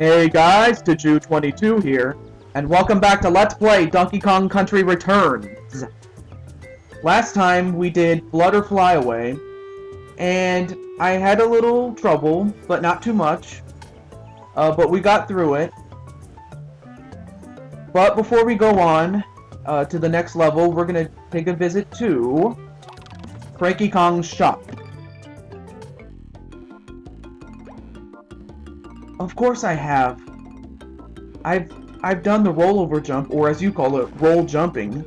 Hey guys, Taju22 here, and welcome back to Let's Play Donkey Kong Country Returns. Last time we did Blood or Fly Away, and I had a little trouble, but not too much. But we got through it. But before we go on to the next level, we're gonna take a visit to Cranky Kong's shop. Of course I have. I've done the rollover jump, or as you call it, roll jumping.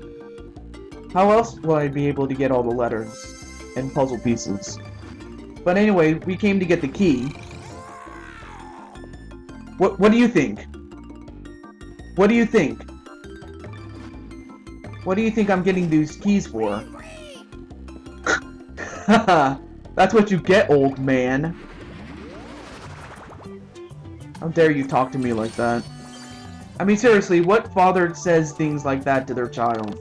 How else will I be able to get all the letters and puzzle pieces? But anyway, we came to get the key. What do you think? What do you think? What do you think I'm getting these keys for? Haha, that's what you get, old man. How dare you talk to me like that? I mean, seriously, what father says things like that to their child?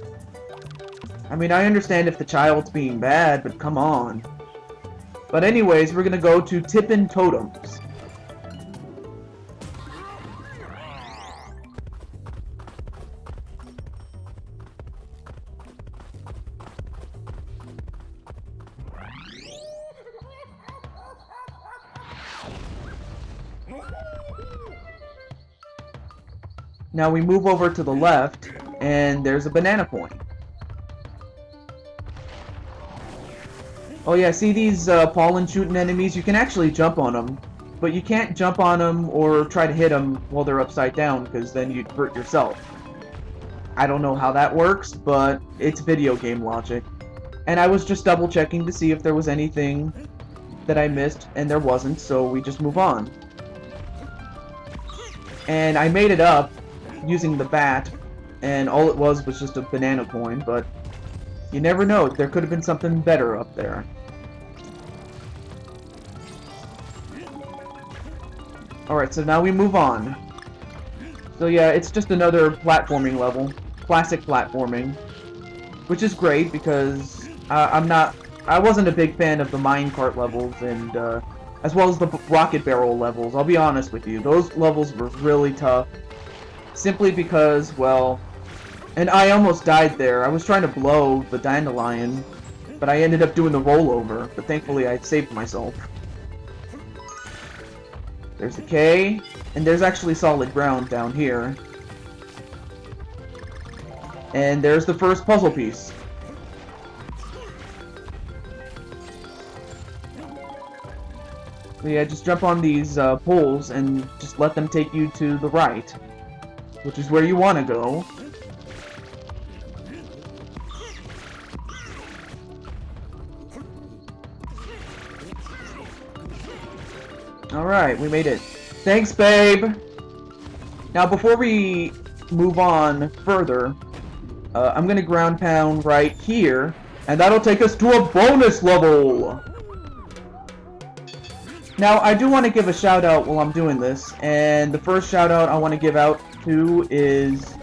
I mean, I understand if the child's being bad, but come on. But anyways, we're gonna go to Tippin' Totems. Now we move over to the left, and there's a banana point. Oh yeah, see these pollen shooting enemies? You can actually jump on them, but you can't jump on them or try to hit them while they're upside down, because then you'd hurt yourself. I don't know how that works, but it's video game logic. And I was just double checking to see if there was anything that I missed, and there wasn't, so we just move on. And I made it up using the bat, and all it was just a banana coin, but you never know, there could have been something better up there. Alright, so now we move on. So yeah, it's just another platforming level. Classic platforming. Which is great, because I wasn't a big fan of the minecart levels, and as well as the rocket barrel levels. I'll be honest with you, those levels were really tough. Simply because, well, and I almost died there. I was trying to blow the dandelion, but I ended up doing the rollover, but thankfully I saved myself. There's the K, and there's actually solid ground down here. And there's the first puzzle piece. So yeah, just jump on these poles and just let them take you to the right, which is where you want to go. Alright, we made it. Thanks, babe! Now, before we move on further, I'm gonna ground pound right here, and that'll take us to a bonus level! Now, I do want to give a shout out while I'm doing this, and the first shout out I want to give out to is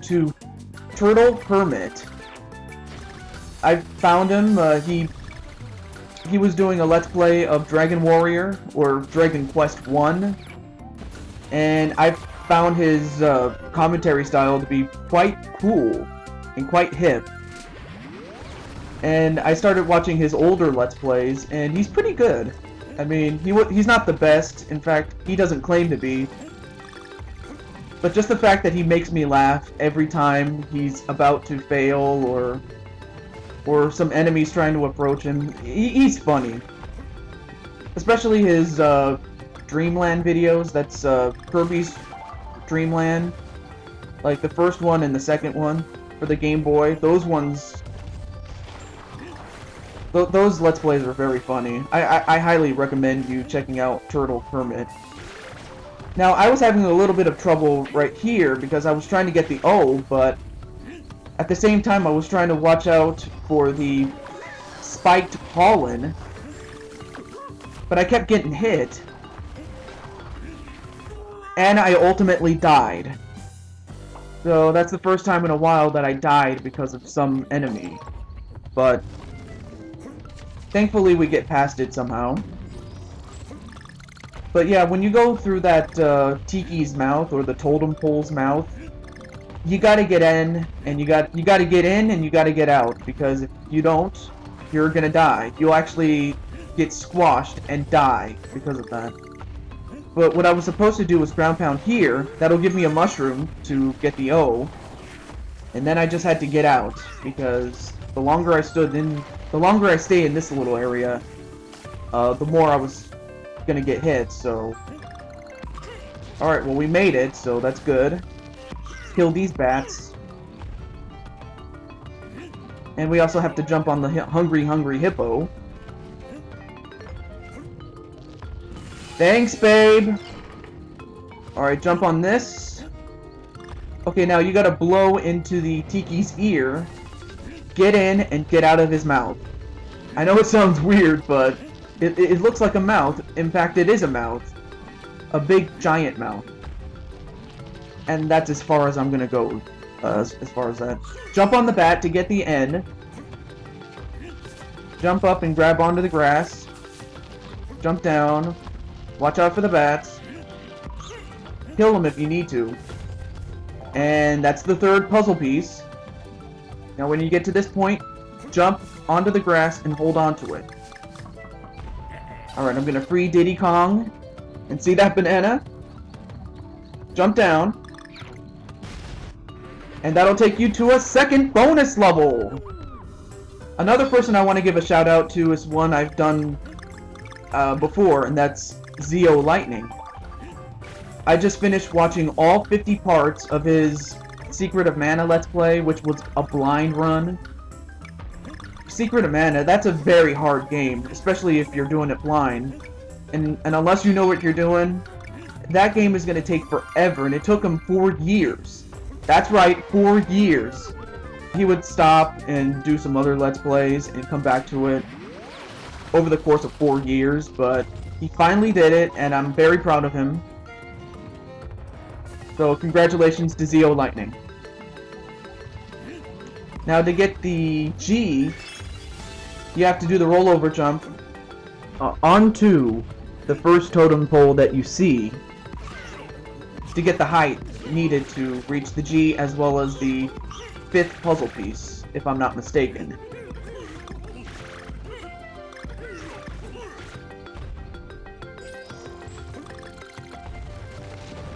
to Turtle Hermit. I found him, he was doing a Let's Play of Dragon Warrior, or Dragon Quest 1, and I found his commentary style to be quite cool and quite hip. And I started watching his older Let's Plays, and he's pretty good. I mean, he's not the best, in fact, he doesn't claim to be. But just the fact that he makes me laugh every time he's about to fail, or some enemies trying to approach him, he's funny. Especially his Dreamland videos, that's Kirby's Dreamland. Like the first one and the second one for the Game Boy, those ones... Those Let's Plays are very funny. I highly recommend you checking out Turtle Hermit. Now, I was having a little bit of trouble right here because I was trying to get the O, but at the same time I was trying to watch out for the spiked pollen, but I kept getting hit, and I ultimately died. So that's the first time in a while that I died because of some enemy, but thankfully we get past it somehow. But yeah, when you go through that Tiki's mouth, or the totem pole's mouth, you gotta get in, and you gotta get in, and you gotta get out, because if you don't, you're gonna die. You'll actually get squashed and die because of that. But what I was supposed to do was ground pound here. That'll give me a mushroom to get the O. And then I just had to get out, because the longer I stay in this little area, the more I was gonna get hit, so... Alright, well we made it, so that's good. Kill these bats. And we also have to jump on the hungry hippo. Thanks, babe! Alright, jump on this. Okay, now you gotta blow into the Tiki's ear. Get in and get out of his mouth. I know it sounds weird, but it looks like a mouth. In fact, it is a mouth. A big, giant mouth. And that's as far as I'm gonna go, as far as that. Jump on the bat to get the N. Jump up and grab onto the grass. Jump down. Watch out for the bats. Kill them if you need to. And that's the third puzzle piece. Now when you get to this point, jump onto the grass and hold on to it. Alright, I'm gonna free Diddy Kong. And see that banana? Jump down. And that'll take you to a second bonus level! Another person I want to give a shout out to is one I've done before, and that's Zeo Lightning. I just finished watching all 50 parts of his Secret of Mana Let's Play, which was a blind run. Secret of Mana, that's a very hard game, especially if you're doing it blind. And unless you know what you're doing, that game is going to take forever, and it took him 4 years. That's right, 4 years. He would stop and do some other Let's Plays and come back to it over the course of 4 years, but he finally did it, and I'm very proud of him. So congratulations to Zeo Lightning. Now to get the G, you have to do the rollover jump onto the first totem pole that you see to get the height needed to reach the G, as well as the 5th puzzle piece, if I'm not mistaken.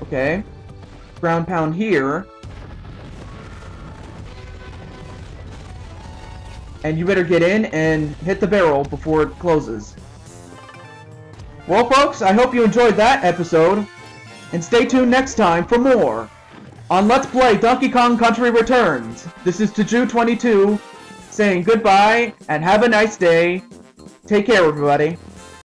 Okay. Ground pound here. And you better get in and hit the barrel before it closes. Well, folks, I hope you enjoyed that episode. And stay tuned next time for more on Let's Play Donkey Kong Country Returns. This is Taju22 saying goodbye and have a nice day. Take care, everybody.